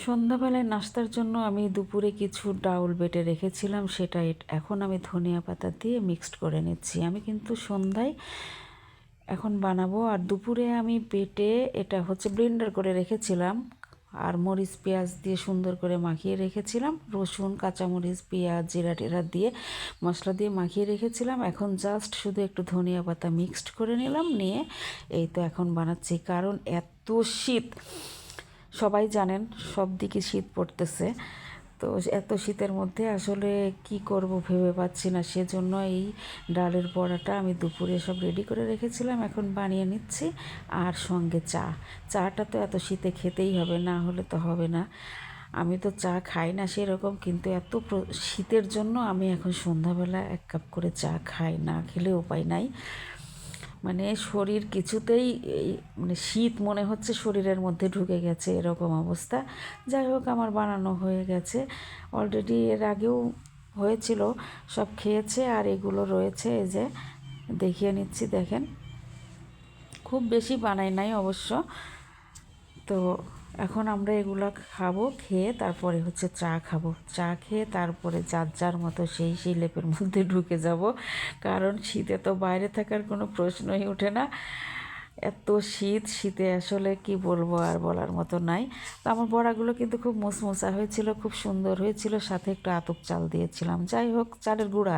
সন্ধ্যাবেলায় নাস্তার জন্য আমি দুপুরে কিছু ডাউল বেটে রেখেছিলাম, সেটা এখন আমি ধনিয়া পাতা দিয়ে মিক্সড করে নিচ্ছি। আমি কিন্তু সন্ধ্যায় এখন বানাবো। আর দুপুরে আমি বেটে এটা হচ্ছে ব্লেন্ডার করে রেখেছিলাম, আর মরিচ পেঁয়াজ দিয়ে সুন্দর করে মাখিয়ে রেখেছিলাম। রসুন, কাঁচামরিচ, পেঁয়াজ, জিরা টিরা দিয়ে মশলা দিয়ে মাখিয়ে রেখেছিলাম। এখন জাস্ট শুধু একটু ধনিয়া পাতা মিক্সড করে নিলাম, নিয়ে এই তো এখন বানাচ্ছি। কারণ এত শীত, সবাই জানেন সব দিকে শীত পড়তেছে, তো এত শীতের মধ্যে আসলে কি করব ভেবে পাচ্ছি না। সেজন্য এই ডালের বড়াটা আমি দুপুরে সব রেডি করে রেখেছিলাম, এখন বানিয়ে নিচ্ছি। আর সঙ্গে চাটা তো এত শীতে খেতেই হবে, না হলে তো হবে না। আমি তো চা খাই না সেরকম, কিন্তু এত শীতের জন্য আমি এখন সন্ধ্যাবেলা 1 কাপ করে চা খাই, না খেলে উপায় নাই। মানে শরীর কিছুতেই এই মানে শীত মনে হচ্ছে শরীরের মধ্যে ঢুকে গেছে, এরকম অবস্থা। যাই হোক, আমার বানানো হয়ে গেছে অলরেডি, এর আগেও হয়েছিল, সব খেয়েছে। আর এগুলো রয়েছে, এই যে দেখিয়ে নিচ্ছি, দেখেন। খুব বেশি বানাই নাই অবশ্য। তো এখন আমরা এগুলো খাবো, খেয়ে তারপরে হচ্ছে চা খাবো। চা খেয়ে তারপরে যার যার মতো সেই লেপের মধ্যে ঢুকে যাব। কারণ শীতে তো বাইরে থাকার কোনো প্রশ্নই ওঠে না। এত শীতে আসলে কি বলবো, আর বলার মতো নাই। তো আমার বড়াগুলো কিন্তু খুব মুসমুসা হয়েছিল, খুব সুন্দর হয়েছিল, সাথে একটু আতপ চাল দিয়েছিলাম। যাই হোক, চালের গুঁড়া।